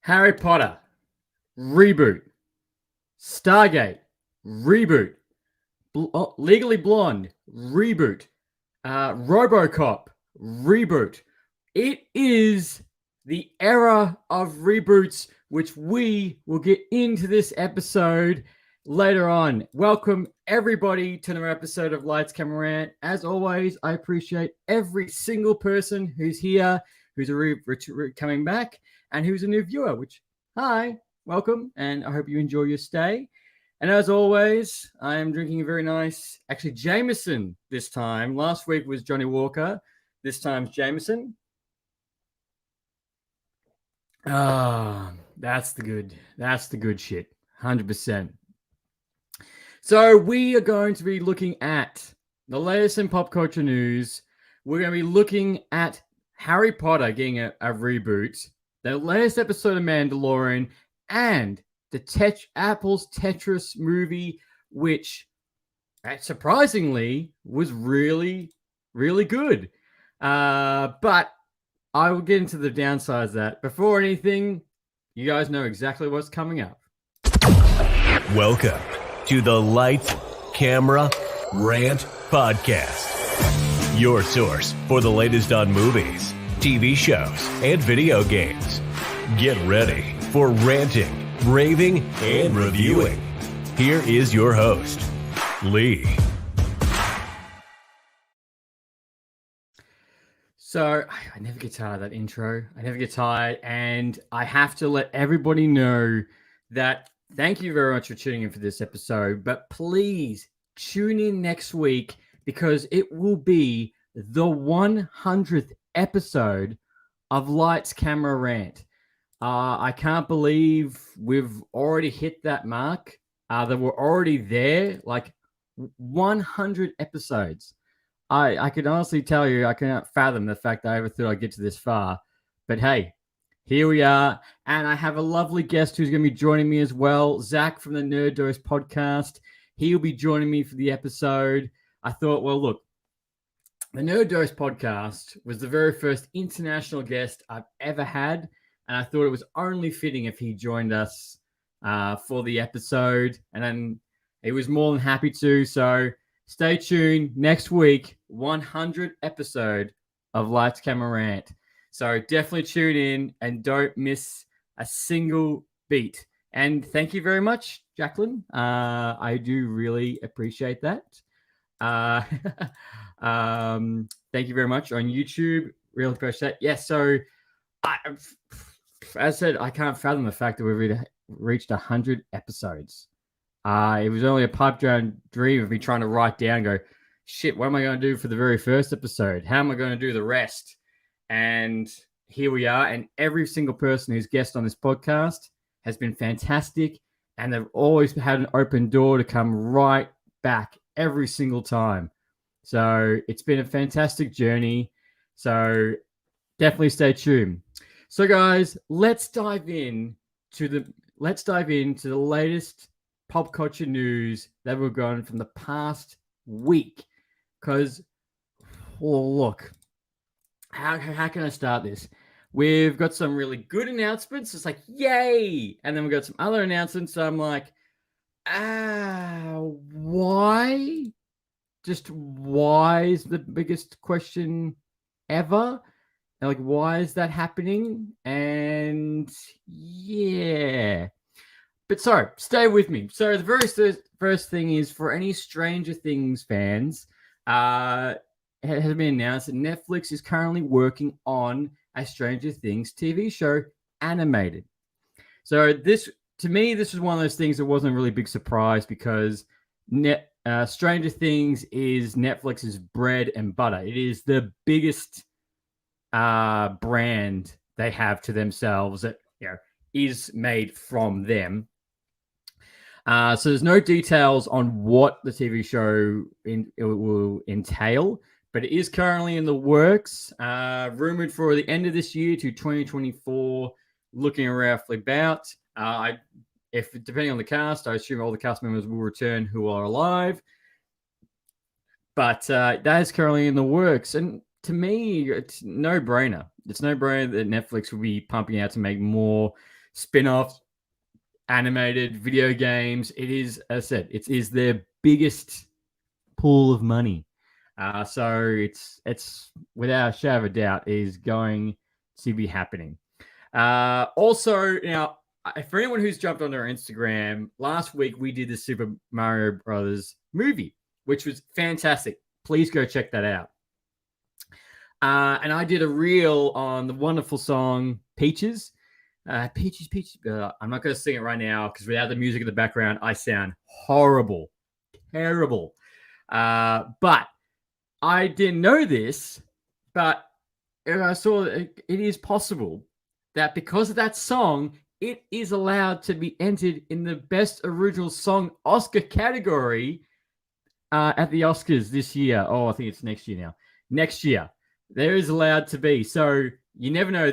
Harry Potter, reboot. Stargate, reboot. Legally Blonde, reboot. RoboCop, reboot. It is the era of reboots, which we will get into this episode later on. Welcome everybody to another episode of Lights Camera Rant. As always, I appreciate every single person who's here, who's coming back, and who's a new viewer, which, hi, welcome, and I hope you enjoy your stay. And as always, I am drinking a very nice, actually Jameson this time. Last week was Johnny Walker. This time's Jameson. Ah, that's the good shit. 100%. So we are going to be looking at the latest in pop culture news. We're going to be looking at Harry Potter getting a reboot, the latest episode of Mandalorian, and the Apple's Tetris movie, which surprisingly was really, really good. But I will get into the downsides of that. Before anything, you guys know exactly what's coming up. Welcome to the Lights, Camera, Rant podcast. Your source for the latest on movies, TV shows, and video games. Get ready for ranting, raving, and reviewing. Here is your host, Lee. So I never get tired of that intro. I never get tired. And I have to let everybody know that thank you very much for tuning in for this episode. But please tune in next week because it will be the 100th episode of Lights, Camera, Rant. I can't believe we've already hit that mark. That we're already there, like 100 episodes. I can honestly tell you, I cannot fathom the fact that I ever thought I'd get to this far. But hey, here we are. And I have a lovely guest who's going to be joining me as well, Zach from the Nerd Dose podcast. He'll be joining me for the episode. I thought, well, look, the Nerd Dose podcast was the very first international guest I've ever had. And I thought it was only fitting if he joined us for the episode. And then he was more than happy to. So stay tuned next week, 100th episode of Lights, Camera, Rant. So definitely tune in and don't miss a single beat. And thank you very much, Jacqueline. I do really appreciate that. Thank you very much on YouTube. Really appreciate that. Yes, so as I said, I can't fathom the fact that we've reached 100 episodes. It was only a pipe dream of me trying to write down, go, shit, what am I going to do for the very first episode? How am I going to do the rest? And here we are. And every single person who's guest on this podcast has been fantastic. And they've always had an open door to come right back every single time. So it's been a fantastic journey. So definitely stay tuned. So guys, let's dive into the latest pop culture news that we've gone from the past week. Because, well, look, how can I start this? We've got some really good announcements. It's like, yay! And then we've got some other announcements. So I'm like, why? Just why is the biggest question ever? And like, why is that happening? And yeah. But sorry, stay with me. So the very first thing is for any Stranger Things fans, it has been announced that Netflix is currently working on a Stranger Things TV show animated. So this, to me, this was one of those things that wasn't a really big surprise because Stranger Things is Netflix's bread and butter. It is the biggest brand they have to themselves that is made from them. So there's no details on what the TV show it will entail, but it is currently in the works. Rumored for the end of this year to 2024, looking roughly about. If depending on the cast, I assume all the cast members will return who are alive. But that is currently in the works, and to me, it's no brainer. It's no brainer that Netflix will be pumping out to make more spin-offs, animated video games. It is, as I said, it is their biggest pool of money. So it's without a shadow of a doubt is going to be happening. Also, now, for anyone who's jumped on our Instagram, last week we did the Super Mario Brothers movie, which was fantastic. Please go check that out. And I did a reel on the wonderful song Peaches. Peaches, Peaches. I'm not going to sing it right now because without the music in the background, I sound horrible. Terrible. But I didn't know this, but I saw that it is possible that because of that song, it is allowed to be entered in the Best Original Song Oscar category at the Oscars this year. Oh, I think it's next year now. Next year. There is allowed to be. So you never know.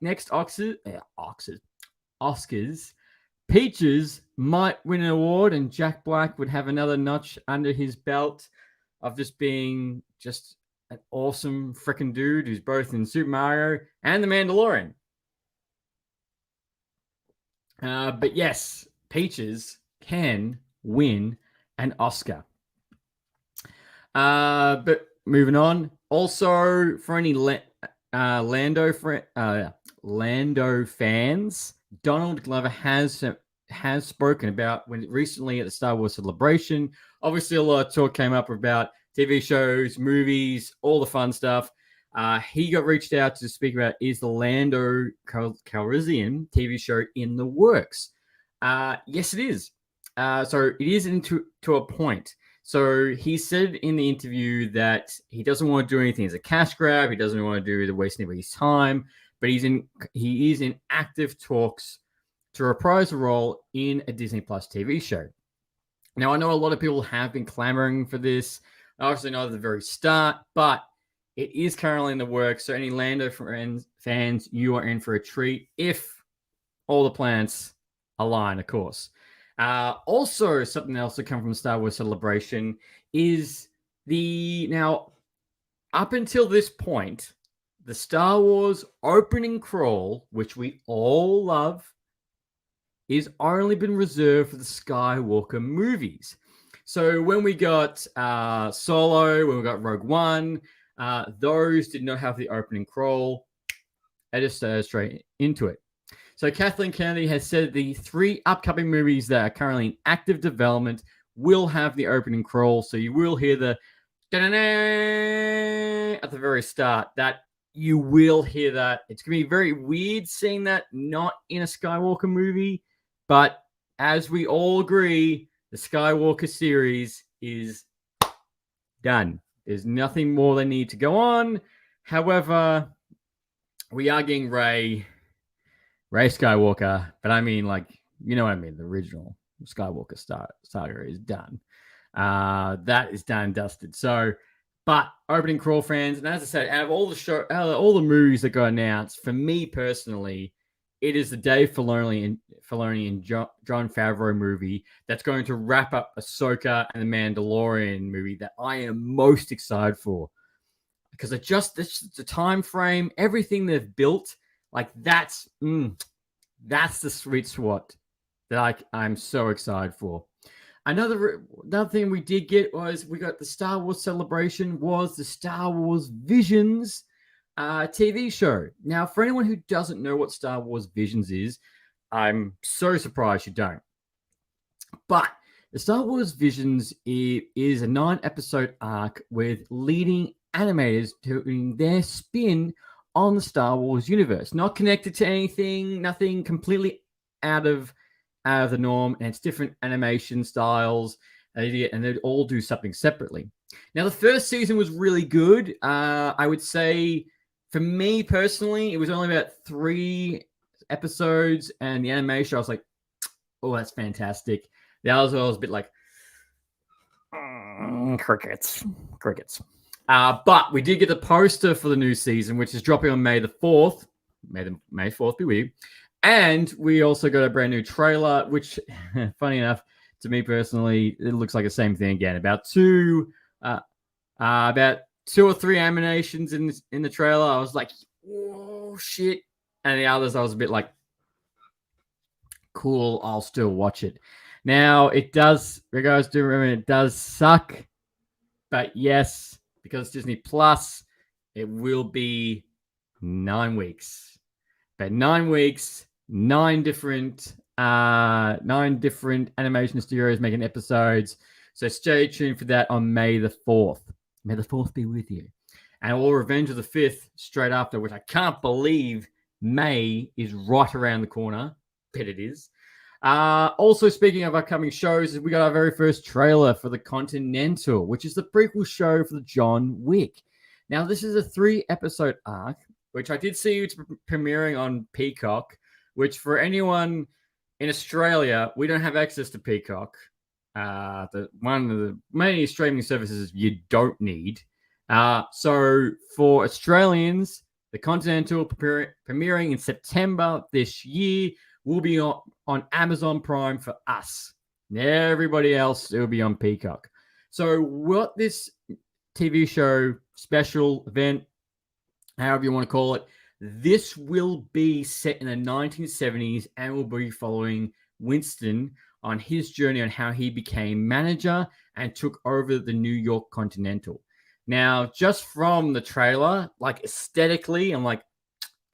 Next Oscars, Peaches might win an award and Jack Black would have another notch under his belt of just being just an awesome freaking dude who's both in Super Mario and The Mandalorian. But yes, Peaches can win an Oscar. But moving on. Also, for any Lando fans, Donald Glover has spoken about when recently at the Star Wars Celebration. Obviously, a lot of talk came up about TV shows, movies, all the fun stuff. He got reached out to speak about is the Lando Calrissian TV show in the works? Yes, it is. So it is to a point. So he said in the interview that he doesn't want to do anything as a cash grab. He doesn't want to do the wasting anybody's time. But he is in active talks to reprise a role in a Disney Plus TV show. Now, I know a lot of people have been clamoring for this. Obviously not at the very start, but it is currently in the works. So any Lando fans, you are in for a treat if all the planets align, of course. Also, something else that come from Star Wars Celebration is now, up until this point, the Star Wars opening crawl, which we all love, is only been reserved for the Skywalker movies. So when we got Solo, when we got Rogue One, those did not have the opening crawl. I just straight into it. So Kathleen Kennedy has said the 3 upcoming movies that are currently in active development will have the opening crawl. So you will hear the at the very start. That you will hear that. It's going to be very weird seeing that not in a Skywalker movie. But as we all agree, the Skywalker series is done. There's nothing more they need to go on. However, we are getting Rey Skywalker, but I mean, like, you know what I mean? The original Skywalker saga is done. That is done and dusted. So, but opening crawl fans, and as I said, out of all the movies that got announced, for me personally, it is the Dave Filoni and Jon Favreau movie that's going to wrap up Ahsoka and the Mandalorian movie that I am most excited for. Because the time frame, everything they've built, like that's the sweet spot that I'm so excited for. Another thing we did get was we got the Star Wars Celebration was the Star Wars Visions TV show. Now, for anyone who doesn't know what Star Wars Visions is, I'm so surprised you don't. But the Star Wars Visions is a 9-episode arc with leading animators doing their spin on the Star Wars universe, not connected to anything, nothing, completely out of the norm, and it's different animation styles, and they all do something separately. Now, the first season was really good. I would say, for me personally, it was only about 3 episodes, and the animation, I was like, oh, that's fantastic. The others, I was a bit like, crickets. But we did get the poster for the new season, which is dropping on May the 4th. May 4th be with you. And we also got a brand new trailer, which, funny enough, to me personally, it looks like the same thing again. About 2 or 3 animations in the trailer. I was like, oh, shit. And the others, I was a bit like, cool, I'll still watch it. Now, it does, you guys do remember, it does suck. But yes, because it's Disney Plus, it will be 9 weeks. But 9 weeks, nine different animation studios making episodes. So stay tuned for that on May the 4th. May the 4th be with you. And all Revenge of the 5th straight after, which I can't believe May is right around the corner. Bet it is. Also, speaking of upcoming shows, we got our very first trailer for The Continental, which is the prequel show for the John Wick. Now, this is a 3-episode arc, which I did see it's premiering on Peacock, which for anyone in Australia, we don't have access to Peacock. One of the many streaming services you don't need. So for Australians, The Continental premiering in September this year will be on Amazon Prime for us. Everybody else, it will be on Peacock. So what this TV show, special event, however you want to call it, this will be set in the 1970s and will be following Winston on his journey on how he became manager and took over the New York Continental. Now, just from the trailer, like aesthetically, I'm like,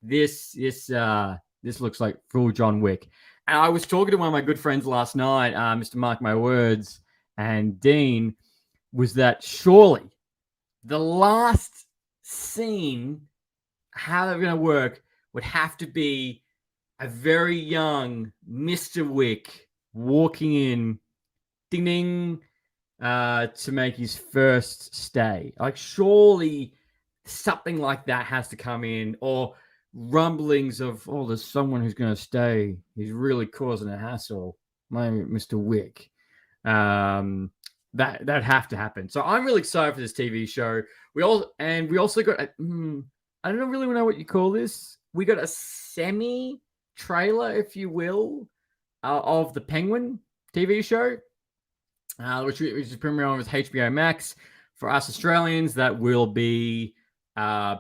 this looks like full John Wick. And I was talking to one of my good friends last night, Mr. Mark My Words, and Dean, was that surely the last scene, how they're going to work, would have to be a very young Mr. Wick walking in, ding ding, to make his first stay. Like, surely something like that has to come in, or rumblings of, oh, there's someone who's going to stay. He's really causing a hassle. My Mr. Wick. That have to happen. So I'm really excited for this TV show. We also got I don't really know what you call this. We got a semi trailer, if you will, of the Penguin TV show, which is premiering with HBO Max. For us Australians, that will be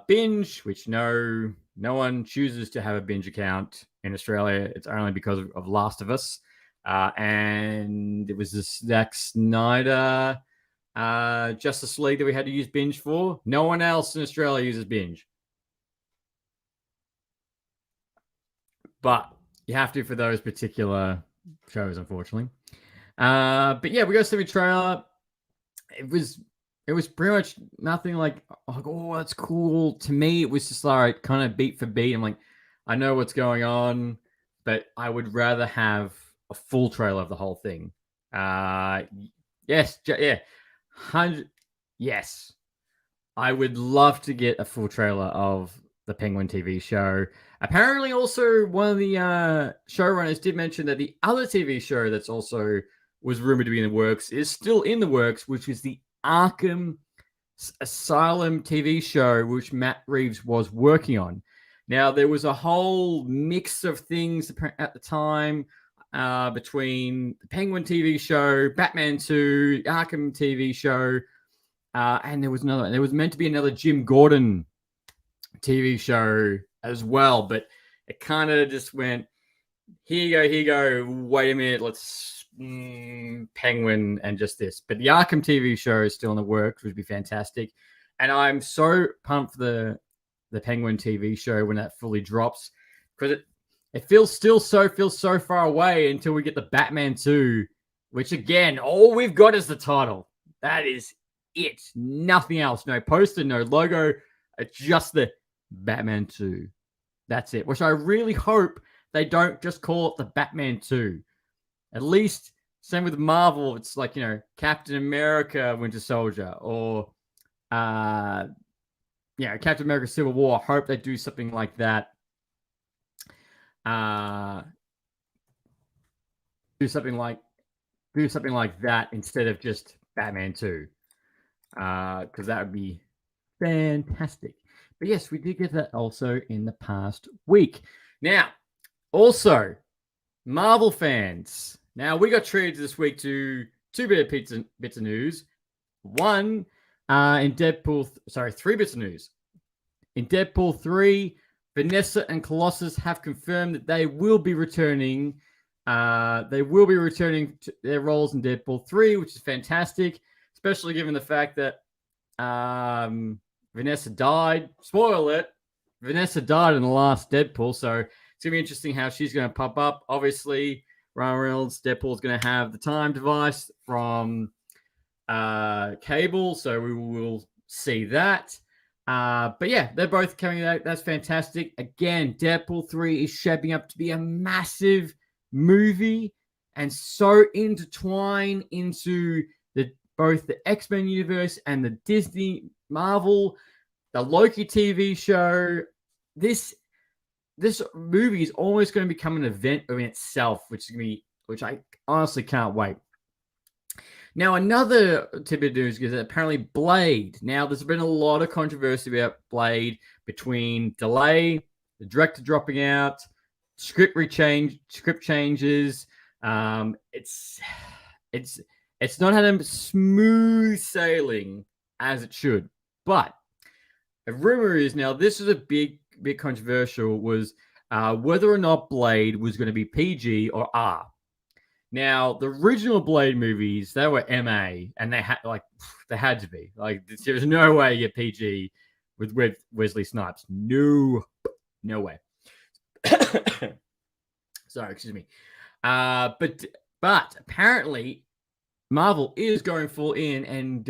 binge, which no one chooses to have a binge account in Australia. It's only because of Last of Us. And it was the Zack Snyder Justice League that we had to use binge for. No one else in Australia uses binge. But you have to for those particular shows, unfortunately. But yeah, we got a semi trailer. It was pretty much nothing like, oh, that's cool. To me, it was just like kind of beat for beat. I'm like, I know what's going on, but I would rather have a full trailer of the whole thing. Yes. Yes. I would love to get a full trailer of the Penguin TV show. Apparently, also, one of the showrunners did mention that the other TV show that's also was rumored to be in the works is still in the works, which is the Arkham Asylum TV show, which Matt Reeves was working on. Now, there was a whole mix of things at the time between the Penguin TV show, Batman 2, Arkham TV show, and there was another. There was meant to be another Jim Gordon TV show as well, but it kind of just went, here you go. Wait a minute, let's Penguin and just this. But the Arkham TV show is still in the works, which would be fantastic. And I'm so pumped for the Penguin TV show when that fully drops, because it feels so far away until we get the Batman 2, which again, all we've got is the title. That is it. Nothing else. No poster, no logo. It's just the Batman 2. That's it. Which I really hope they don't just call it the Batman 2. At least, same with Marvel, it's like, Captain America Winter Soldier, or Captain America Civil War. I hope they do something like that. Do something like that instead of just Batman 2. Because that would be fantastic. But yes, we did get that also in the past week. Now, also, Marvel fans. Now, we got treated this week to two bits of news. One, in Deadpool, three bits of news. In Deadpool 3, Vanessa and Colossus have confirmed that they will be returning They will be returning to their roles in Deadpool 3, which is fantastic, especially given the fact that Vanessa died. Spoil it. Vanessa died in the last Deadpool, so it's going to be interesting how she's going to pop up. Obviously, Ryan Reynolds' Deadpool is going to have the time device from Cable, so we will see that. But yeah, they're both coming out. That's fantastic. Again, Deadpool 3 is shaping up to be a massive movie and so intertwined into both the X-Men universe and the Disney Marvel, the Loki TV show. This movie is almost going to become an event in itself, which I honestly can't wait. Now, another tidbit of news is that apparently Blade. Now, there's been a lot of controversy about Blade between delay, the director dropping out, script changes. It's not had a smooth sailing as it should. But a rumor is now this is a big controversial was whether or not Blade was going to be PG or R. Now, the original Blade movies, they were MA, and they had to be. Like, there was no way you get PG with Wesley Snipes. No way. Sorry, excuse me. But apparently, Marvel is going full in, and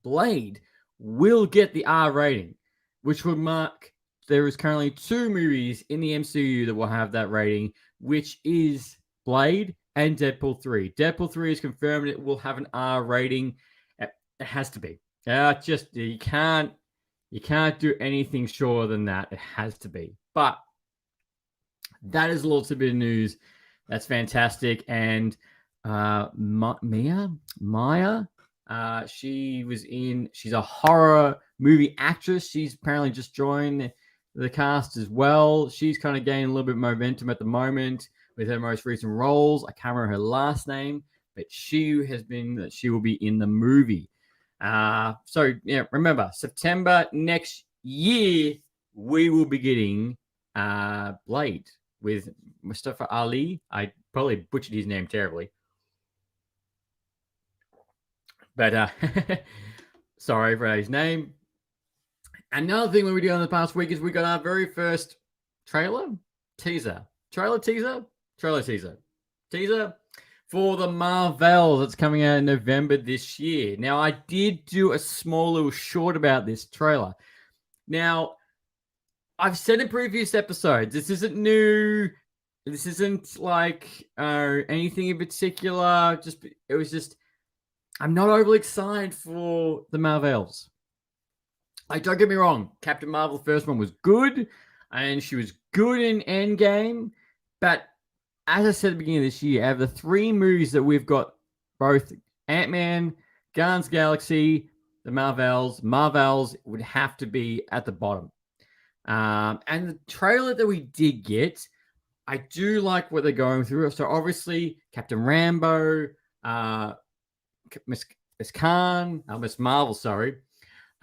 Blade will get the R rating, which would mark there is currently 2 movies in the MCU that will have that rating, which is Blade and Deadpool 3. Deadpool 3 is confirmed it will have an R rating. It has to be. You can't do anything shorter than that. It has to be. But that is a little bit of news. That's fantastic. And Maya, she's a horror movie actress. She's apparently just joined the cast as well. She's kind of gaining a little bit of momentum at the moment with her most recent roles. I can't remember her last name, but she will be in the movie. So yeah, remember, September next year, we will be getting Blade with Mustafa Ali. I probably butchered his name terribly. But sorry for his name. Another thing we did on the past week is we got our very first trailer teaser for the Marvels that's coming out in November this year. Now, I did do a small little short about this trailer. Now, I've said in previous episodes, this isn't new. This isn't like anything in particular. I'm not overly excited for the Marvels. Like, don't get me wrong. Captain Marvel, the first one, was good, and she was good in Endgame. But as I said at the beginning of this year, out of the 3 movies that we've got, both Ant-Man, Guardians of the Galaxy, the Marvels would have to be at the bottom. And the trailer that we did get, I do like what they're going through. So obviously, Captain Rambo, Miss Marvel,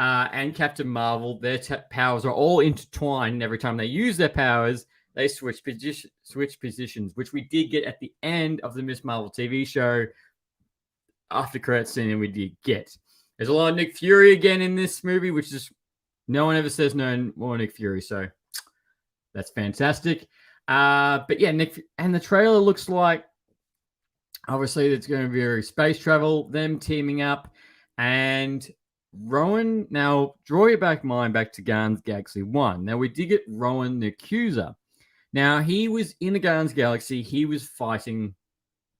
and Captain Marvel, their powers are all intertwined. And every time they use their powers, they switch positions, which we did get at the end of the Miss Marvel TV show. After credits scene, we did get. There's a lot of Nick Fury again in this movie, which is no one ever says no more Nick Fury, so that's fantastic. But yeah, and the trailer looks like obviously it's going to be very space travel, them teaming up, and Rowan. Now, draw your mind back to Guardians of the Galaxy 1. Now, we did get Rowan the Accuser. Now, he was in the Guardians of the Galaxy. He was fighting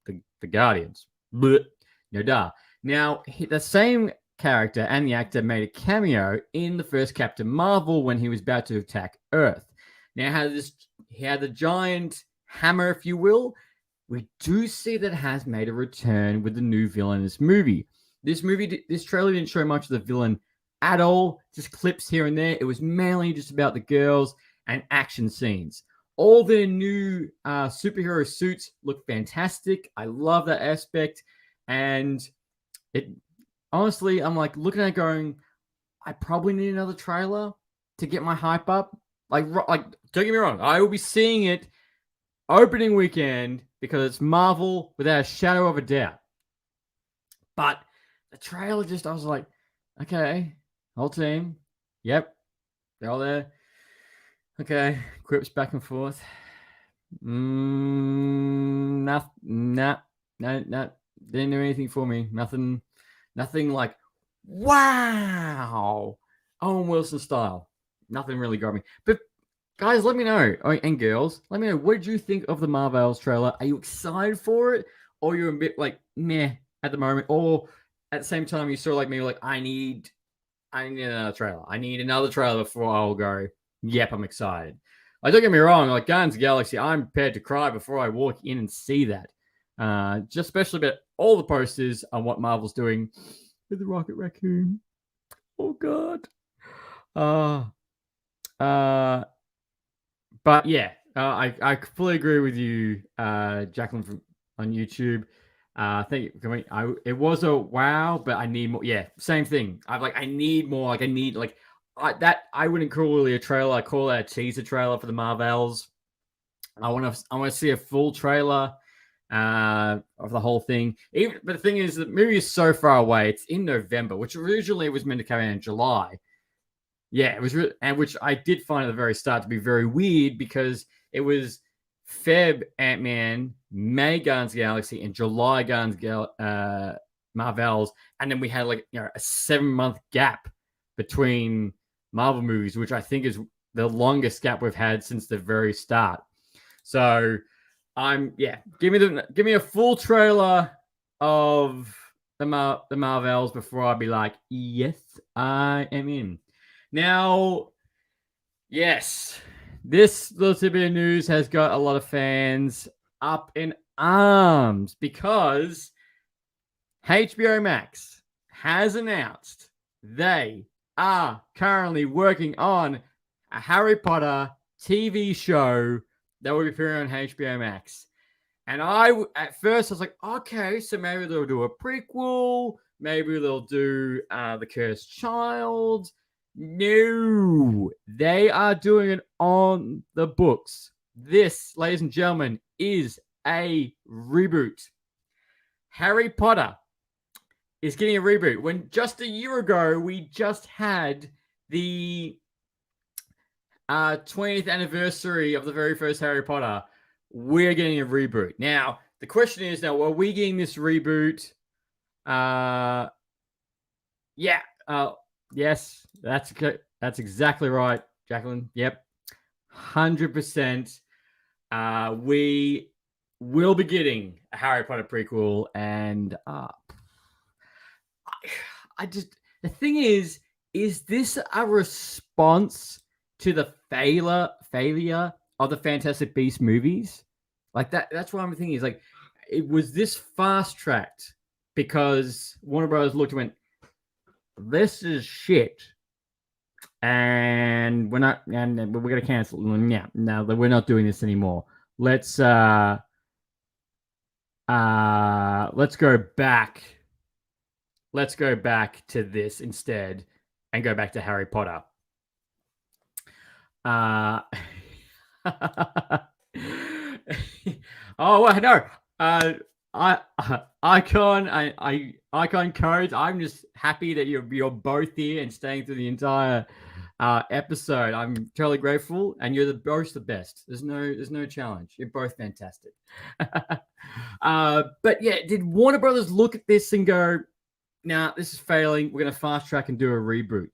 the Guardians. Blech. No duh. Now, the same character and the actor made a cameo in the first Captain Marvel when he was about to attack Earth. Now, he had the giant hammer, if you will. We do see that it has made a return with the new villain in this movie. This trailer didn't show much of the villain at all, just clips here and there. It was mainly just about the girls and action scenes. All their new superhero suits look fantastic. I love that aspect. And it honestly, I'm like looking at it going, I probably need another trailer to get my hype up. Like don't get me wrong, I will be seeing it opening weekend because it's Marvel without a shadow of a doubt. But the trailer I was like, okay, whole team, yep, they're all there. Okay, quips back and forth. No, didn't do anything for me. Nothing like, wow, Owen Wilson style. Nothing really got me. But guys, let me know, and girls, let me know, what did you think of the Marvels trailer? Are you excited for it, or you're a bit like meh at the moment, or at the same time you sort of like me, like I need another trailer. I need another trailer before I'll go, yep, I'm excited. Like, don't get me wrong, like Guardians of the Galaxy, I'm prepared to cry before I walk in and see that. Just especially about all the posters on what Marvel's doing with the Rocket Raccoon. Oh God. But yeah, I completely agree with you, Jacqueline on YouTube. It was a wow, but I need more. Yeah, same thing. I need more. I wouldn't call it a trailer. I call that a teaser trailer for the Marvels. I want to see a full trailer of the whole thing. But the thing is, the movie is so far away. It's in November, which originally was meant to come out in July. Yeah, it was, and which I did find at the very start to be very weird, because it was Feb Ant-Man, May Guardians of the Galaxy, and July Marvels, and then we had a 7-month gap between Marvel movies, which I think is the longest gap we've had since the very start. So give me a full trailer of the Marvels before I be like, yes, I am in. Now, yes, this little bit of news has got a lot of fans up in arms, because HBO Max has announced they are currently working on a Harry Potter TV show that will be appearing on HBO Max. And at first I was like, okay, so maybe they'll do a prequel, maybe they'll do The Cursed Child. No, they are doing it on the books. This, ladies and gentlemen, is a reboot. Harry Potter is getting a reboot. When just a year ago, we just had the 20th anniversary of the very first Harry Potter. We're getting a reboot. Now, the question is, are we getting this reboot? Yes, that's exactly right, Jacqueline. Yep, 100%. We will be getting a Harry Potter prequel, and the thing is this a response to the failure of the Fantastic Beasts movies? Like that's what I'm thinking. Is like, it was this fast tracked because Warner Bros. Looked and went, this is shit, and we're gonna cancel. Yeah, no, we're not doing this anymore. Let's go back. Let's go back to this instead, and go back to Harry Potter. Oh well, no. Icon codes. I'm just happy that you're both here and staying through the entire episode. I'm totally grateful, and you're both the best. There's no challenge. You're both fantastic. But yeah, did Warner Brothers look at this and go, nah, this is failing, we're gonna fast track and do a reboot?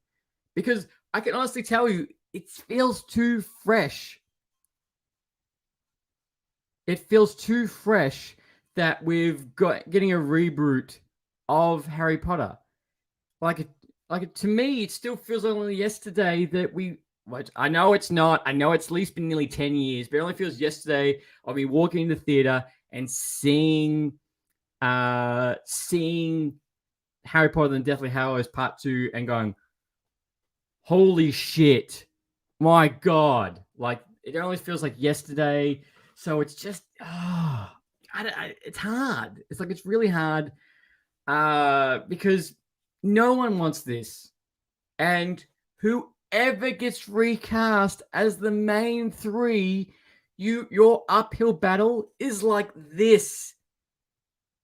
Because I can honestly tell you, it feels too fresh. It feels too fresh that we've got getting a reboot of Harry Potter. To me, it still feels like only yesterday that I know it's not. I know it's at least been nearly 10 years, but it only feels yesterday of me walking in the theater and seeing Harry Potter and Deathly Hallows Part 2 and going, holy shit, my God. Like, it only feels like yesterday. So it's just, it's hard. It's really hard because no one wants this. And whoever gets recast as the main three your uphill battle is like this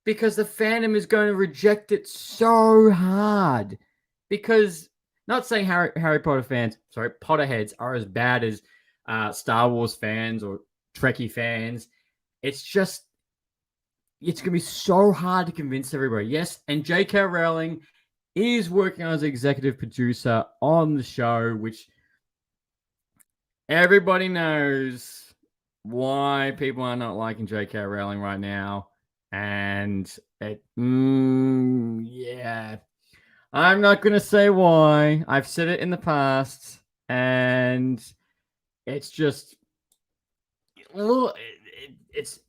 because the fandom is going to reject it so hard. Because not saying Harry Potter fans, sorry, Potterheads are as bad as Star Wars fans or Trekkie fans. It's just it's going to be so hard to convince everybody. Yes, and J.K. Rowling is working as executive producer on the show, which everybody knows why people are not liking J.K. Rowling right now. And yeah, I'm not going to say why. I've said it in the past, and it's just, look, it's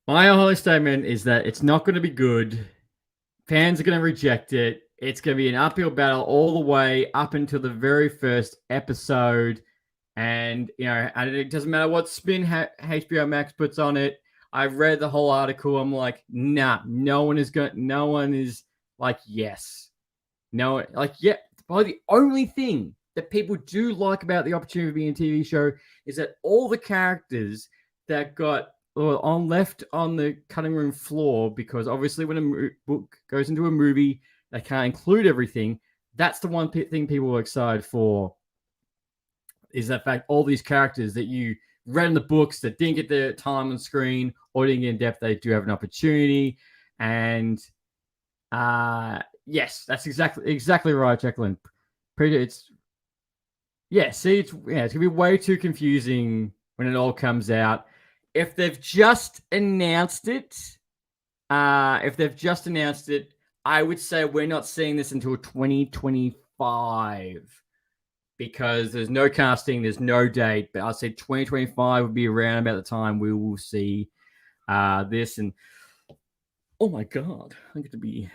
my only statement is that it's not going to be good. Fans are going to reject it. It's going to be an uphill battle all the way up until the very first episode. And, it doesn't matter what spin HBO Max puts on it. I've read the whole article. I'm like, nah, no one is like, yes. No, like, yeah. Probably the only thing that people do like about the opportunity of being a TV show is that all the characters that got left on the cutting room floor, because obviously when a book goes into a movie, they can't include everything. That's the one thing people are excited for, is that fact all these characters that you read in the books that didn't get their time on screen or didn't get in depth, they do have an opportunity. And yes, that's exactly right, Jacqueline. It's gonna be way too confusing when it all comes out. If they've just announced it, I would say we're not seeing this until 2025 because there's no casting, there's no date. But I'd say 2025 would be around about the time we will see this. And oh my god, I'm going to be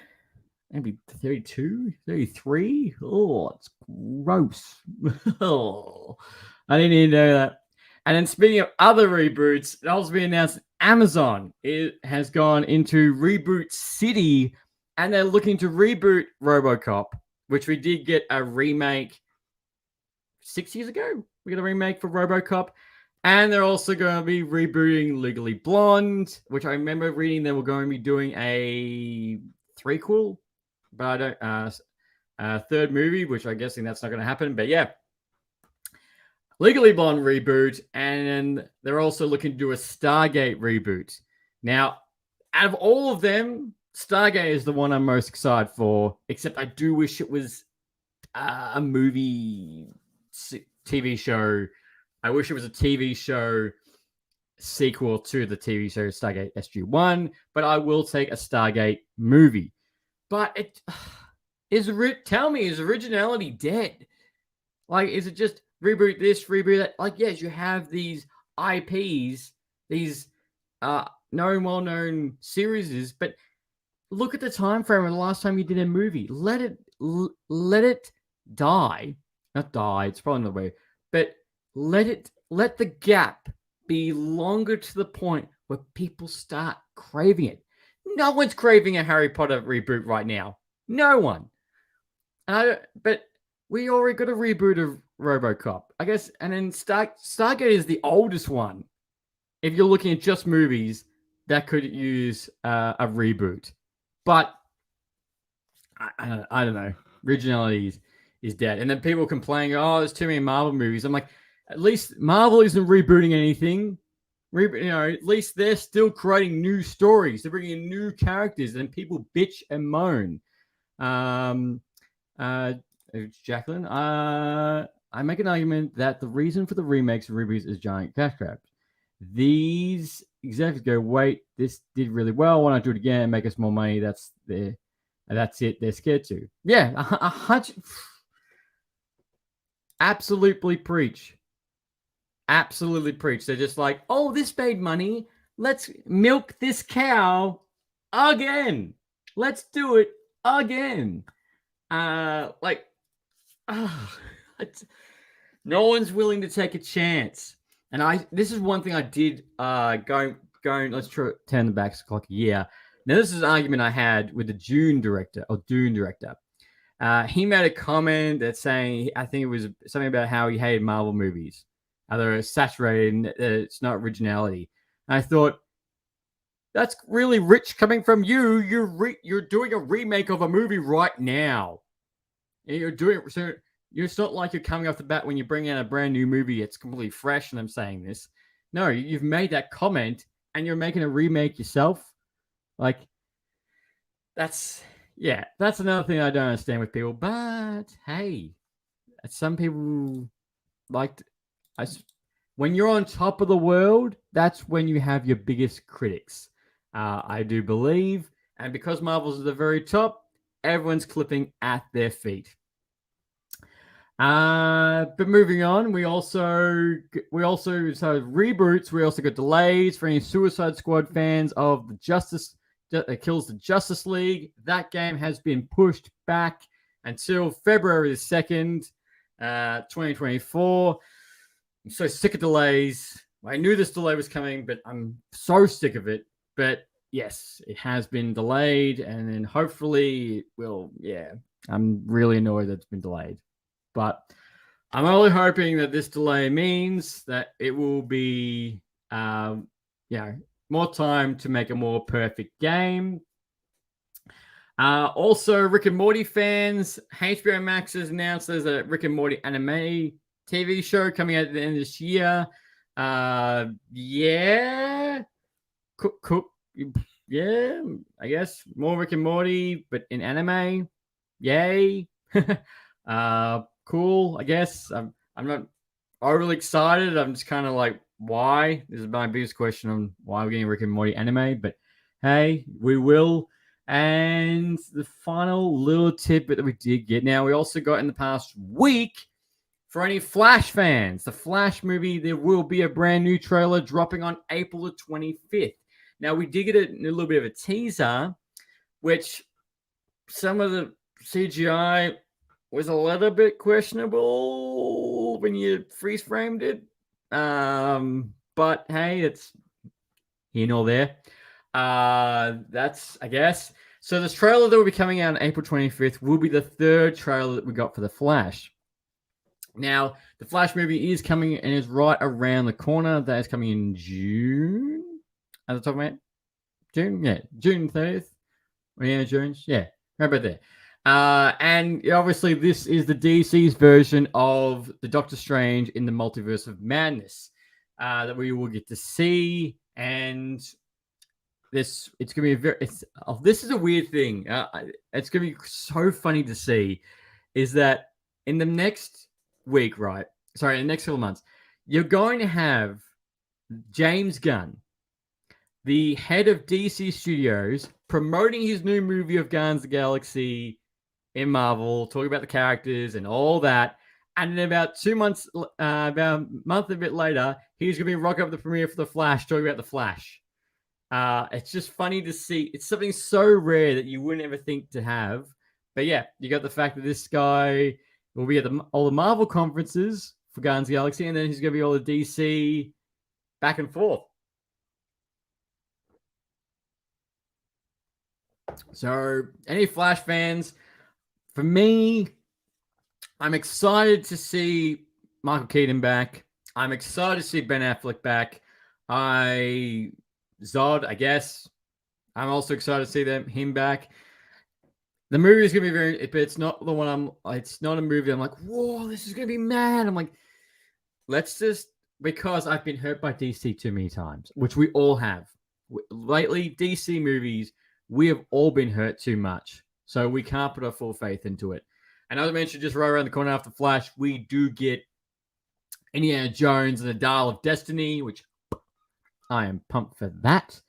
maybe 32, 33. Oh, it's gross. Oh, I didn't even know that. And then speaking of other reboots, it also been announced Amazon has gone into Reboot City, and they're looking to reboot RoboCop, which we did get a remake 6 years ago. We got a remake for RoboCop, and they're also going to be rebooting Legally Blonde, which I remember reading they were going to be doing a threequel, but I don't third movie, which I'm guessing that's not going to happen. But yeah. Legally Blonde reboot, and they're also looking to do a Stargate reboot. Now, out of all of them, Stargate is the one I'm most excited for, except I do wish it was a movie TV show. I wish it was a TV show sequel to the TV show Stargate SG-1, but I will take a Stargate movie. But tell me, is originality dead? Like, is it just reboot this, reboot that? Like, yes, you have these IPs, these known, well-known series, but look at the time frame of the last time you did a movie. Let it die. Not die, it's probably not the way, but let the gap be longer to the point where people start craving it. No one's craving a Harry Potter reboot right now. No one. But we already got a reboot of RoboCop, I guess, and then Stargate is the oldest one. If you're looking at just movies, that could use a reboot. But I don't know. Originality is dead. And then people complaining, oh, there's too many Marvel movies. I'm like, at least Marvel isn't rebooting anything. At least they're still creating new stories. They're bringing in new characters, and people bitch and moan. Jacqueline, I make an argument that the reason for the remakes and reboots is giant cash grabs. These executives go, wait, this did really well. Why not do it again and make us more money? That's it. They're scared to. Yeah, absolutely preach. Absolutely preach. They're just like, oh, this made money. Let's milk this cow again. Let's do it again. No one's willing to take a chance. And this is one thing I did going, let's turn the back clock a year. Now, this is an argument I had with the Dune director. He made a comment that saying, I think it was something about how he hated Marvel movies. They're saturated and it's not originality. And I thought, that's really rich coming from you. You're doing a remake of a movie right now. And you're doing it. So it's not like you're coming off the bat when you bring out a brand new movie. It's completely fresh, and I'm saying this. No, you've made that comment, and you're making a remake yourself. Like, that's another thing I don't understand with people. But hey, some people like when you're on top of the world, that's when you have your biggest critics. I do believe, and because Marvel's at the very top, everyone's clipping at their feet. But moving on, we also reboots. We also got delays for any Suicide Squad fans of the Kills the Justice League. That game has been pushed back until February the 2nd, 2024. I'm so sick of delays. I knew this delay was coming, but I'm so sick of it. But yes, it has been delayed, and then hopefully it will. Yeah, I'm really annoyed that it's been delayed. But I'm only hoping that this delay means that it will be, more time to make a more perfect game. Also, Rick and Morty fans, HBO Max has announced there's a Rick and Morty anime TV show coming out at the end of this year. Yeah, I guess more Rick and Morty, but in anime. Yay. Cool, I guess. I'm not overly excited. I'm just kind of like, why? This is my biggest question on why we're getting Rick and Morty anime, but hey, we will. And the final little tidbit that we did get. Now, we also got in the past week, for any Flash fans, the Flash movie, there will be a brand new trailer dropping on April the 25th. Now, we did get a little bit of a teaser, which some of the CGI was a little bit questionable when you freeze framed it. But hey, it's here nor there. That's, I guess. So this trailer that will be coming out on April 25th will be the third trailer that we got for The Flash. Now, the Flash movie is coming and is right around the corner. That is coming in June. At the top of my head? June? Yeah, June 30th. Yeah, June. Yeah, right about there. And obviously, this is the DC's version of the Doctor Strange in the Multiverse of Madness that we will get to see. And it's going to be this is a weird thing. It's going to be so funny to see is that in the next week, right? Sorry, in the next couple of months, you're going to have James Gunn, the head of DC Studios, promoting his new movie of Guardians of the Galaxy in Marvel, talking about the characters and all that. And then about 2 months, about a month and a bit later, he's going to be rocking up the premiere for The Flash, talking about The Flash. It's just funny to see. It's something so rare that you wouldn't ever think to have. But yeah, you got the fact that this guy will be at all the Marvel conferences for Guardians of the Galaxy, and then he's going to be all the DC back and forth. So, any Flash fans, for me, I'm excited to see Michael Keaton back. I'm excited to see Ben Affleck back. Zod, I guess. I'm also excited to see him back. The movie is gonna be but it's not the one it's not a movie I'm like, whoa, this is gonna be mad. I'm like, because I've been hurt by DC too many times, which we all have. Lately, DC movies, we have all been hurt too much. So we can't put our full faith into it. And as I mentioned, just right around the corner after Flash, we do get Indiana Jones and the Dial of Destiny, which I am pumped for that.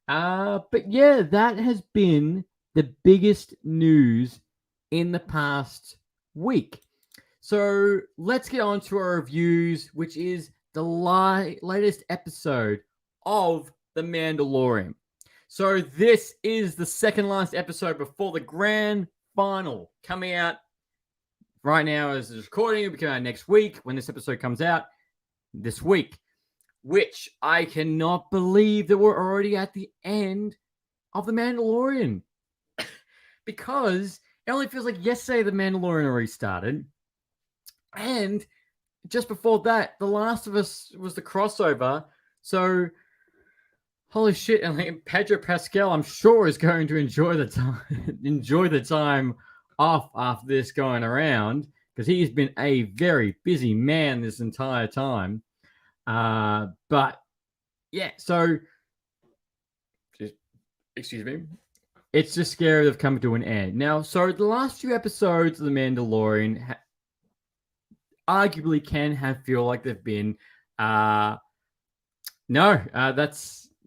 But yeah, that has been the biggest news in the past week. So let's get on to our reviews, which is the latest episode of The Mandalorian. So this is the second last episode before the grand final, coming out right now as it's recording. It'll be coming out next week when this episode comes out this week, which I cannot believe that we're already at the end of The Mandalorian. Because it only feels like yesterday The Mandalorian already started. And just before that, The Last of Us was the crossover. So, holy shit! And like Pedro Pascal, I'm sure is going to enjoy the time off after this going around because he's been a very busy man this entire time. But yeah, so excuse me. It's just scary of coming to an end. Now, so the last few episodes of The Mandalorian arguably can feel like they've been that's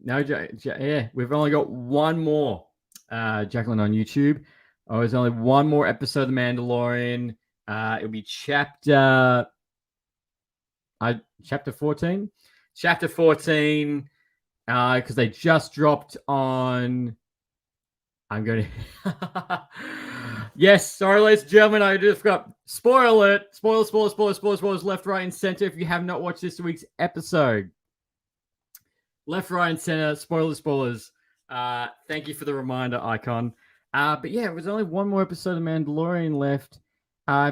no, yeah. We've only got one more, Jacqueline, on YouTube. Oh, there's only one more episode of The Mandalorian. It'll be chapter 14. Chapter 14, because they just dropped on. I'm going to. Yes, sorry, ladies and gentlemen, I just forgot. Spoiler it. Spoilers, left, right, and center. If you have not watched this week's episode, left, right, and center. Spoilers. Thank you for the reminder, Icon. But yeah, there's only one more episode of Mandalorian left.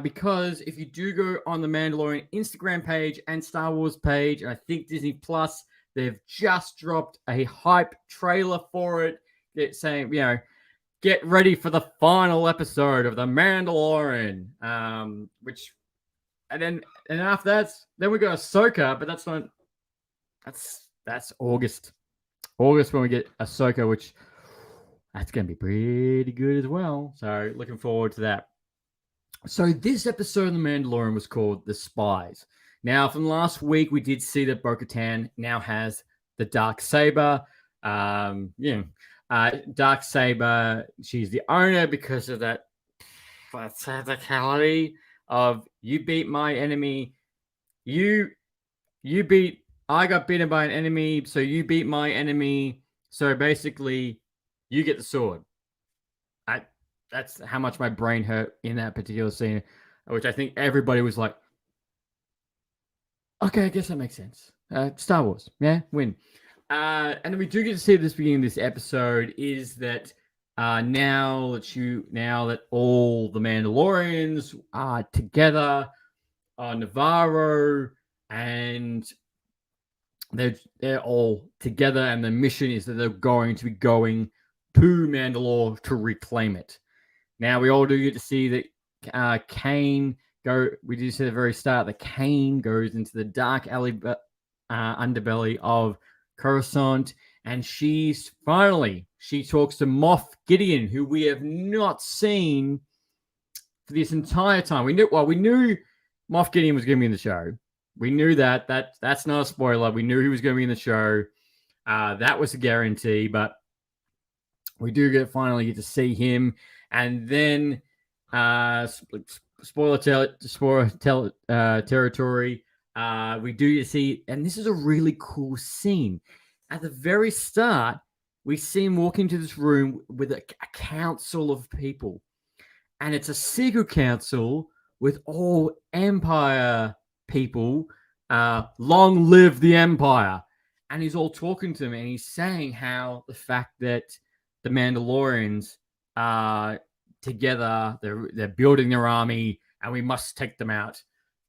Because if you do go on the Mandalorian Instagram page and Star Wars page, and I think Disney Plus, they've just dropped a hype trailer for it. It's saying, get ready for the final episode of The Mandalorian. And after that, then we got Ahsoka, but that's August. August when we get Ahsoka, which that's going to be pretty good as well. So looking forward to that. So this episode of The Mandalorian was called The Spies. Now, from last week, we did see that Bo-Katan now has the Darksaber. Darksaber, she's the owner because of that physicality of you beat my enemy. I got beaten by an enemy, so you beat my enemy. So basically, you get the sword. That's how much my brain hurt in that particular scene, which I think everybody was like, okay, I guess that makes sense. Star Wars, yeah, win. And we do get to see at this beginning of this episode is that now that all the Mandalorians are together on Navarro and they're all together, and the mission is that they're going to be going to Mandalore to reclaim it. Now we all do get to see that Kane go. We do see at the very start that Kane goes into the dark underbelly of Coruscant, and she talks to Moff Gideon, who we have not seen for this entire time. We knew Moff Gideon was going to be in the show. We knew that. That's not a spoiler. We knew he was going to be in the show. That was a guarantee, but we do finally get to see him. And then spoiler territory. We do see, and this is a really cool scene. At the very start, we see him walk into this room with a council of people. And it's a secret council with all Empire people. Long live the Empire. And he's all talking to them, and he's saying how the fact that the Mandalorians are together, they're building their army, and we must take them out.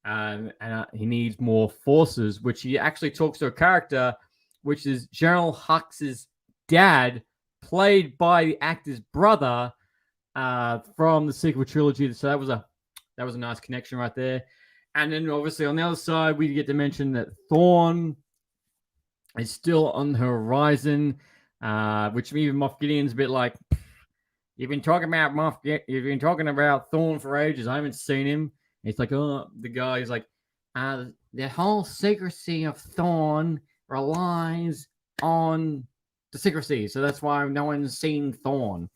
And he needs more forces, which he actually talks to a character, which is General Hux's dad, played by the actor's brother from the sequel trilogy. So that was a nice connection right there. And then obviously on the other side, we get to mention that Thrawn is still on the horizon, which even Moff Gideon's a bit like, you've been talking about Thrawn for ages. I haven't seen him. And it's like, oh, the guy is like, the whole secrecy of Thrawn relies on the secrecy. So that's why no one's seen Thrawn.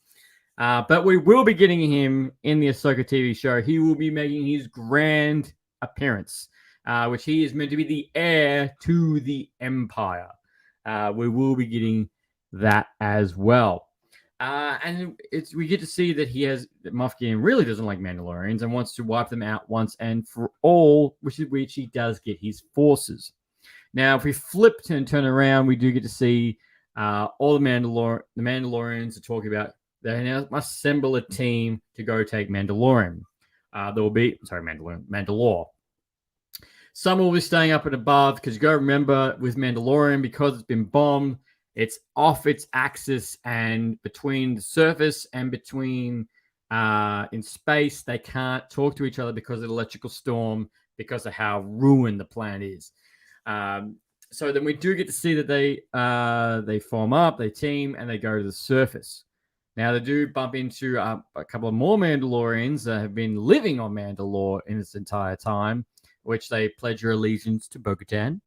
But we will be getting him in the Ahsoka TV show. He will be making his grand appearance, which he is meant to be the heir to the Empire. We will be getting that as well. And we get to see that Moff Gideon really doesn't like Mandalorians and wants to wipe them out once and for all, which he does get his forces. Now, if we flip and turn around, we do get to see all the Mandalorians are talking about they now must assemble a team to go take Mandalore. some will be staying up and above because you got to remember with Mandalorian, because it's been bombed, it's off its axis, and between the surface and between in space, they can't talk to each other because of the electrical storm, because of how ruined the planet is. So then we do get to see that they form up, they team, and they go to the surface. Now they do bump into a couple of more Mandalorians that have been living on Mandalore in this entire time, which they pledge their allegiance to Bo-Katan.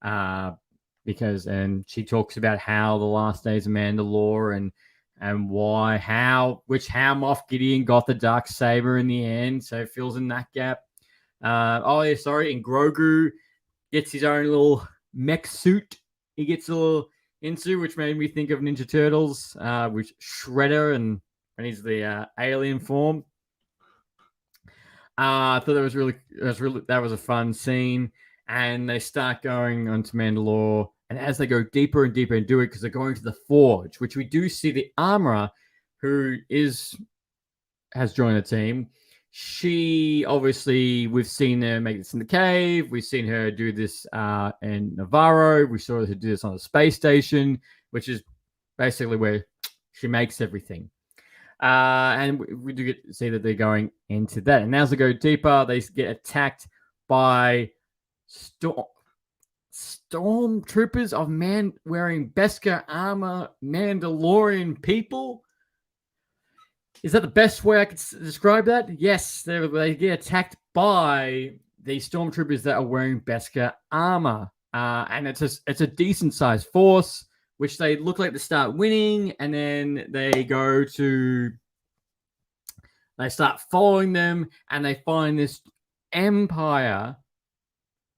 And she talks about how the last days of Mandalore and how Moff Gideon got the Darksaber in the end, so it fills in that gap. And Grogu gets his own little mech suit. He gets a little into, which made me think of Ninja Turtles, with Shredder and he's the alien form. I thought that was a fun scene, and they start going onto Mandalore. And as they go deeper and deeper into it, because they're going to the Forge, which we do see the armorer who has joined the team. She obviously, we've seen her make this in the cave. We've seen her do this in Navarro. We saw her do this on the space station, which is basically where she makes everything. And we do get to see that they're going into that. And as they go deeper, they get attacked by stormtroopers of man wearing Beskar armor, Mandalorian people. Is that the best way I could describe that? Yes, they get attacked by the stormtroopers that are wearing Beskar armor, and it's a decent sized force, which they look like they start winning, and then they start following them, and they find this Empire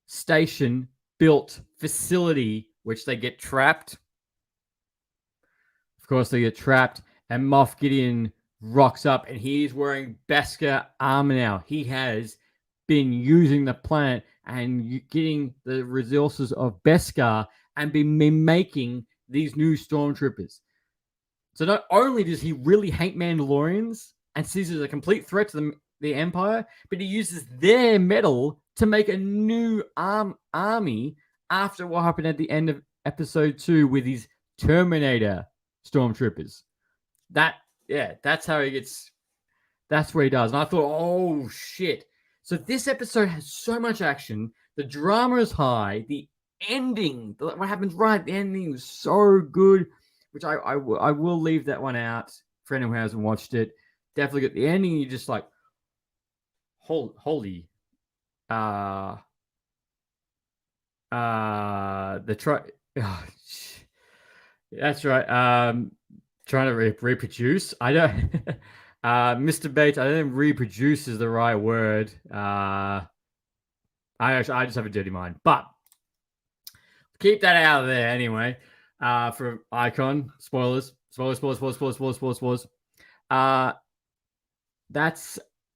station built facility, which they get trapped. Of course, they get trapped, and Moff Gideon rocks up, and he's wearing Beskar armor now. He has been using the planet and getting the resources of Beskar and been making these new stormtroopers. So not only does he really hate Mandalorians and sees it as a complete threat to the Empire, but he uses their metal to make a new army after what happened at the end of episode 2 with his Terminator stormtroopers. That's how he gets. That's what he does. And I thought, oh shit. So this episode has so much action. The drama is high. The ending, what happens right at the ending, is so good. Which I will leave that one out for anyone who hasn't watched it. Definitely get the ending. You're just like, holy. That's right. Trying to reproduce. I don't. Mr. Bates, I don't think reproduce is the right word. I just have a dirty mind. But keep that out of there anyway. For Icon. Spoilers.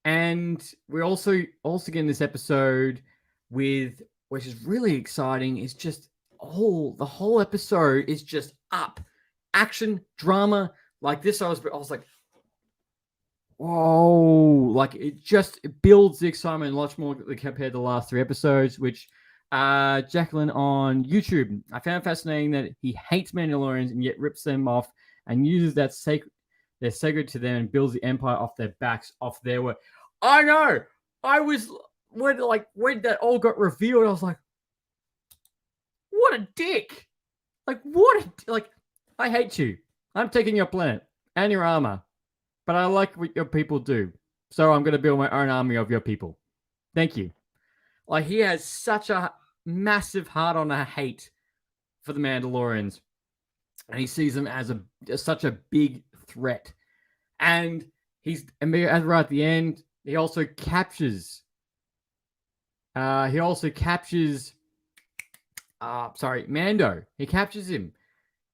And we're also getting this episode with, which is really exciting, is just the whole episode is just up. Action, drama, like this, I was like, whoa, like it builds the excitement much more compared to the last 3 episodes, which Jacqueline on YouTube, I found fascinating that he hates Mandalorians and yet rips them off and uses that they're sacred to them and builds the Empire off their backs, off their work. I know, when that all got revealed, I was like, what a dick. I hate you. I'm taking your planet and your armor, but I like what your people do. So I'm going to build my own army of your people. Thank you. Like, he has such a massive heart on a hate for the Mandalorians, and he sees them as such a big threat. And right at the end, he also captures. Mando. He captures him.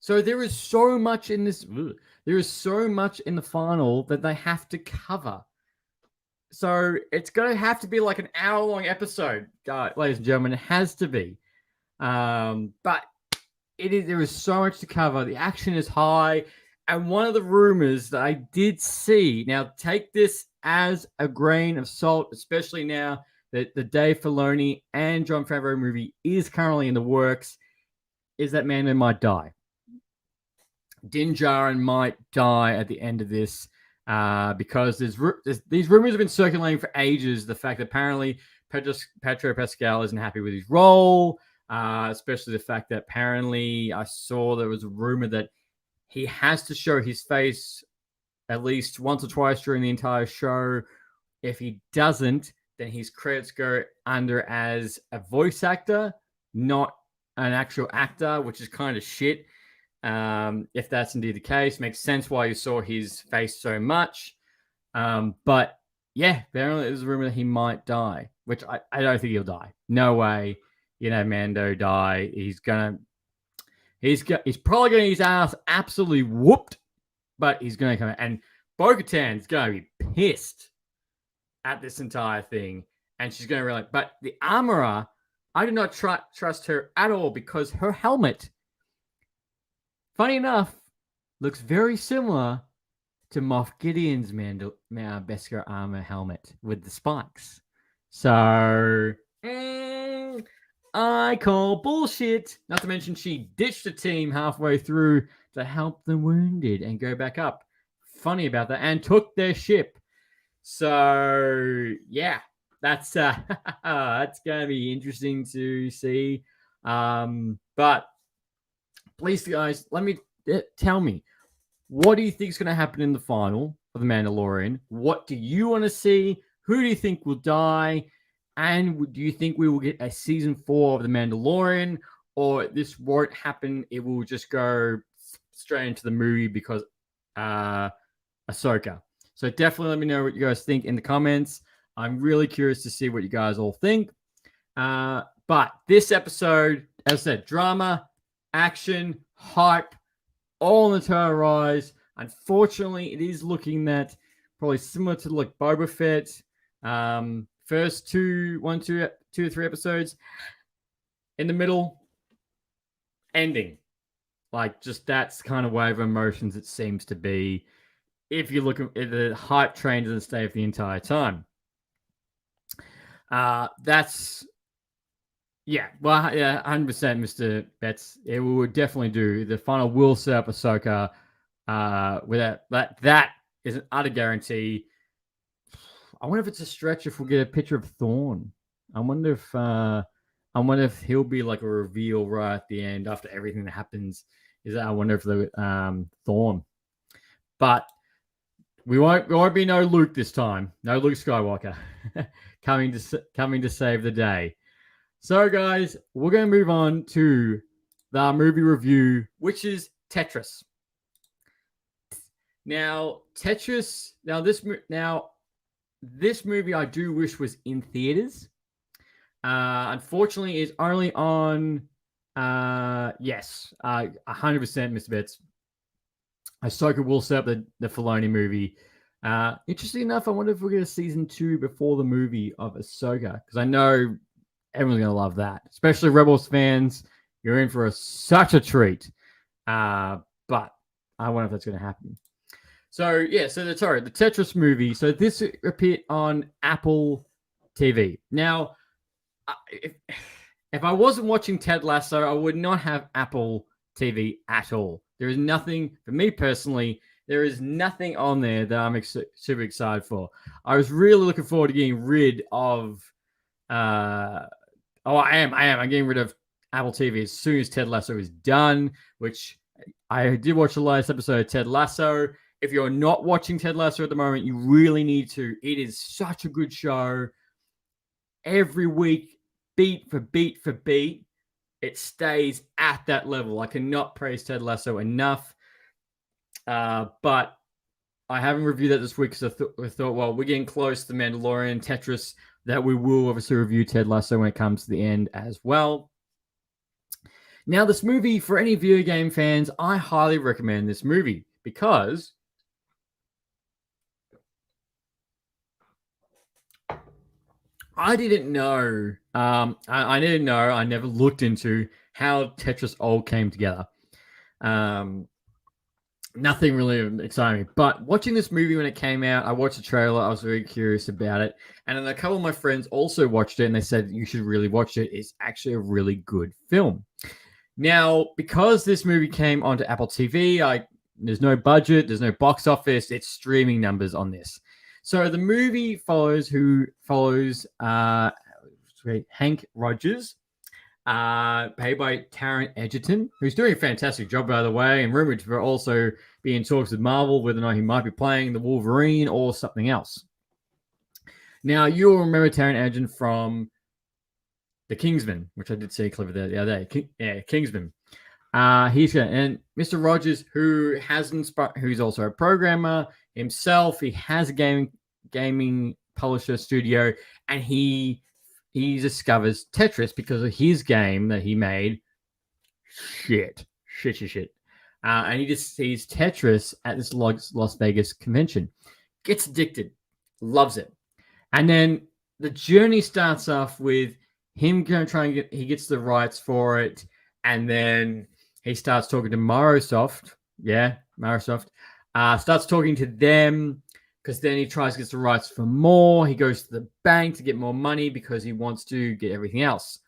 So there is so much in this. There is so much in the final that they have to cover. So it's going to have to be like an hour-long episode, ladies and gentlemen. It has to be. But there is so much to cover. The action is high. And one of the rumors that I did see, now take this as a grain of salt, especially now that the Dave Filoni and Jon Favreau movie is currently in the works is that Mando might die. Din Djarin might die at the end of this because these rumors have been circulating for ages. The fact that apparently Pedro Pascal isn't happy with his role, especially the fact that apparently I saw there was a rumor that he has to show his face at least once or twice during the entire show. If he doesn't, then his credits go under as a voice actor, not an actual actor, which is kind of shit. If that's indeed the case, makes sense why you saw his face so much. But yeah, apparently there's a rumor that he might die, which I don't think he'll die. No way, Mando die. He's probably gonna get his ass absolutely whooped, but he's gonna come out, and Bo-Katan's gonna be pissed at this entire thing, and she's gonna realize. But the armorer, I do not trust her at all because her helmet, funny enough, looks very similar to Moff Gideon's Beskar armor helmet with the spikes. So I call bullshit. Not to mention she ditched the team halfway through to help the wounded and go back up. Funny about that, and took their ship. So yeah, that's that's gonna be interesting to see. But please, guys, tell me, what do you think is going to happen in the final of The Mandalorian? What do you want to see? Who do you think will die? And do you think we will get a season 4 of The Mandalorian, or this won't happen? It will just go straight into the movie because Ahsoka. So definitely let me know what you guys think in the comments. I'm really curious to see what you guys all think. But this episode, as I said, drama, action, hype, all on the rise. Unfortunately, it is looking that probably similar to like Boba Fett. First two or three episodes. In the middle, ending. Like just that's kind of wave of emotions it seems to be. If you look at the hype train doesn't stay for the entire time. That's yeah, well, yeah, 100%, Mr. Betts. It will definitely do. The final will set up Ahsoka. Without that is an utter guarantee. I wonder if it's a stretch if we'll get a picture of Thorn. I wonder if he'll be like a reveal right at the end after everything that happens. I wonder if the Thorn. But we won't be no Luke this time. No Luke Skywalker coming to save the day. So, guys, we're going to move on to the movie review, which is Tetris. Now, Tetris. This movie I do wish was in theaters. Unfortunately, it's only on. 100%, Mr. Betts. Ahsoka will set up the Filoni movie. Interesting enough, I wonder if we'll get a season 2 before the movie of Ahsoka, because I know everyone's going to love that, especially Rebels fans. You're in for such a treat. But I wonder if that's going to happen. So, yeah, the Tetris movie. So this appeared on Apple TV. Now, if I wasn't watching Ted Lasso, I would not have Apple TV at all. There is nothing, for me personally, there is nothing on there that I'm super excited for. I was really looking forward to getting rid of I'm getting rid of Apple TV as soon as Ted Lasso is done, which I did watch the last episode of Ted Lasso. If you're not watching Ted Lasso at the moment, you really need to. It is such a good show. Every week, beat for beat for beat, it stays at that level. I cannot praise Ted Lasso enough. But I haven't reviewed that this week because I thought, well, we're getting close to The Mandalorian, Tetris, that we will obviously review Ted Lasso when it comes to the end as well. Now, this movie, for any video game fans, I highly recommend this movie because I didn't know. I didn't know. I never looked into how Tetris all came together. nothing really exciting me. But watching this movie when it came out, I watched the trailer. I was very curious about it. And then a couple of my friends also watched it and they said, you should really watch it. It's actually a really good film. Now, because this movie came onto Apple TV, there's no budget, there's no box office, it's streaming numbers on this. So the movie follows Hank Rogers, played by Taron Egerton, who's doing a fantastic job, by the way, and rumored to also be in talks with Marvel, whether or not he might be playing the Wolverine or something else. Now, you'll remember Taron Egerton from The Kingsman, which I did see a clip of the other day. Kingsman. He's going and Mr. Rogers, who's also a programmer himself. He has a gaming publisher studio, and he discovers Tetris because of his game that he made. Shit. And he just sees Tetris at this Las Vegas convention. Gets addicted. Loves it. And then the journey starts off with him going to try and he gets the rights for it. And then he starts talking to Microsoft. Yeah, Microsoft. Starts talking to them because then he tries to get the rights for more. He goes to the bank to get more money because he wants to get everything else.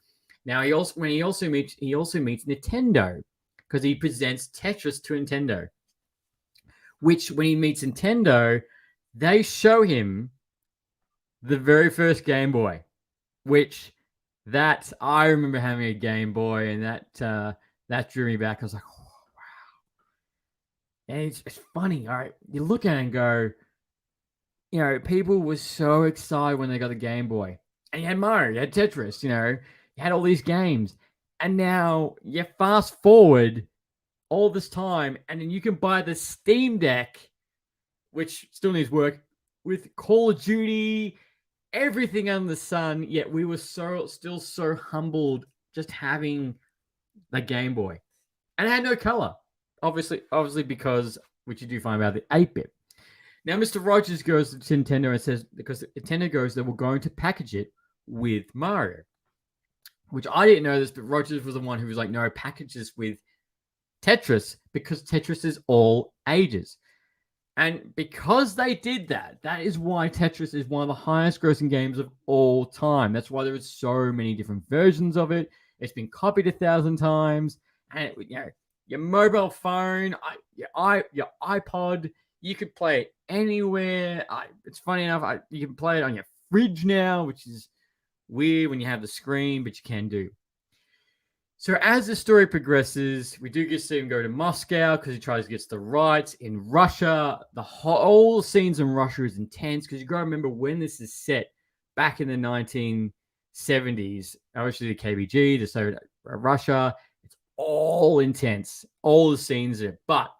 Now he also meets Nintendo because he presents Tetris to Nintendo. Which when he meets Nintendo, they show him the very first Game Boy, which that I remember having a Game Boy, and that drew me back. I was like, oh, wow. And it's funny. All right, you look at it and go, people were so excited when they got the Game Boy. And you had Mario, you had Tetris, you had all these games. And now you fast forward all this time, and then you can buy the Steam Deck, which still needs work, with Call of Duty, everything under the sun. Yet we were still so humbled just having the Game Boy. And it had no color. Obviously because, which you do find about the 8-bit. Now, Mr. Rogers goes to Nintendo and says, because Nintendo goes that we're going to package it with Mario. Which I didn't know this, but Rogers was the one who was like, no, package this with Tetris, because Tetris is all ages. And because they did that, that is why Tetris is one of the highest grossing games of all time. That's why there is so many different versions of it. It's been copied 1,000 times. And your mobile phone, your iPod, you could play it anywhere. It's funny enough, you can play it on your fridge now, which is weird when you have the screen, but you can do. So as the story progresses, we do get to see him go to Moscow because he tries to get the rights. In Russia, the whole scenes in Russia is intense because you got to remember when this is set back in the 1970s. Obviously, the KBG, the Soviet Russia, it's all intense. All the scenes are, but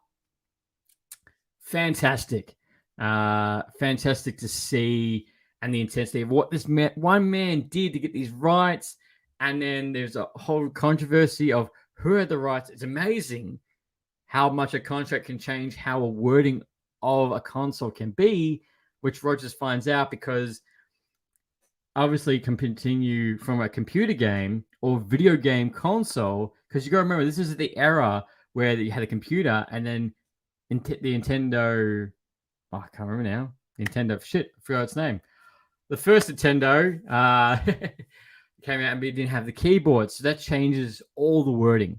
fantastic. Fantastic to see, and the intensity of what this one man did to get these rights. And then there's a whole controversy of who had the rights. It's amazing how much a contract can change how a wording of a console can be, which Rogers finds out because obviously can continue from a computer game or video game console. Because you got to remember, this is the era where you had a computer and then the Nintendo, I can't remember now. Nintendo, I forgot its name. The first Nintendo, came out and we didn't have the keyboard, so that changes all the wording.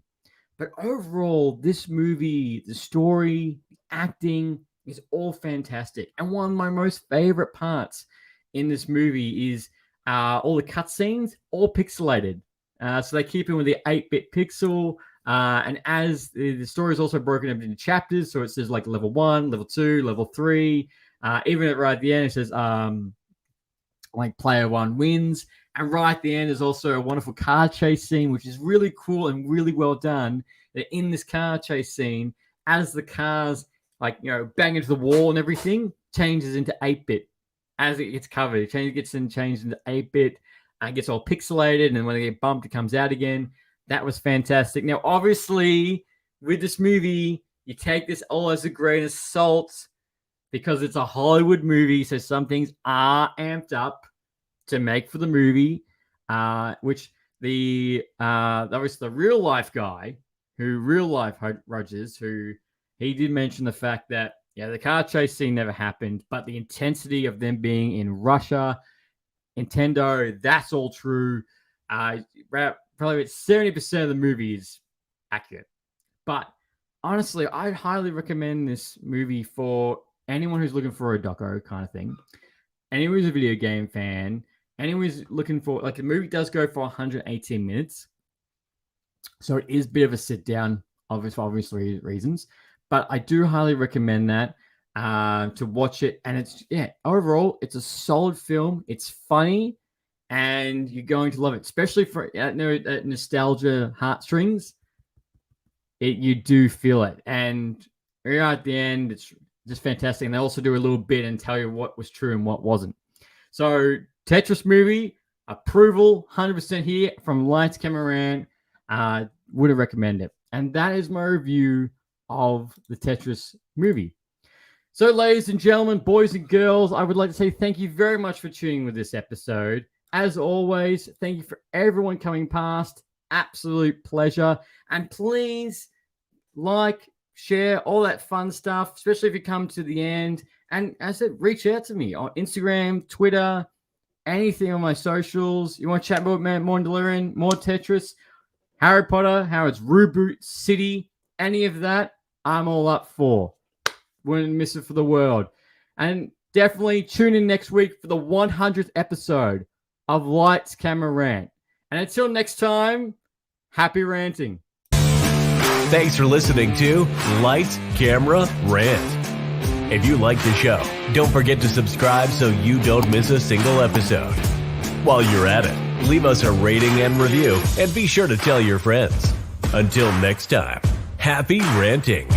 But overall, this movie, the story, the acting is all fantastic. And one of my most favorite parts in this movie is all the cutscenes, all pixelated. So they keep in with the 8-bit pixel. And as the story is also broken up into chapters, so it says like level 1, level 2, level 3. Even right at the end, it says like player 1 wins. And right at the end, there's also a wonderful car chase scene, which is really cool and really well done. That in this car chase scene, as the cars bang into the wall and everything, changes into 8-bit as it gets covered. It gets changed into 8-bit and it gets all pixelated. And then when they get bumped, it comes out again. That was fantastic. Now, obviously, with this movie, you take this all as a grain of salt because it's a Hollywood movie, so some things are amped up to make for the movie, which that was the real life guy, Rogers, who he did mention the fact that, the car chase scene never happened, but the intensity of them being in Russia, Nintendo, that's all true. Probably 70% of the movie is accurate. But honestly, I'd highly recommend this movie for anyone who's looking for a doco kind of thing. Anyone who's a video game fan, anyone who's looking for, like, the movie does go for 118 minutes. So it is a bit of a sit down, for obvious reasons. But I do highly recommend that to watch it. And it's, overall, it's a solid film. It's funny and you're going to love it, especially for nostalgia heartstrings. You do feel it. And right at the end, it's just fantastic. And they also do a little bit and tell you what was true and what wasn't. So Tetris movie, approval, 100% here from Lights, Camera, Rant. Would recommend it. And that is my review of the Tetris movie. So, ladies and gentlemen, boys and girls, I would like to say thank you very much for tuning with this episode. As always, thank you for everyone coming past. Absolute pleasure. And please like, share, all that fun stuff, especially if you come to the end. And as I said, reach out to me on Instagram, Twitter, anything on my socials. You want to chat about Mandalorian, more Tetris, Harry Potter, how it's Reboot City, any of that, I'm all up for. Wouldn't miss it for the world. And definitely tune in next week for the 100th episode of Lights, Camera, Rant. And until next time, happy ranting. Thanks for listening to Lights, Camera, Rant. If you like the show, don't forget to subscribe so you don't miss a single episode. While you're at it, leave us a rating and review, and be sure to tell your friends. Until next time, happy ranting.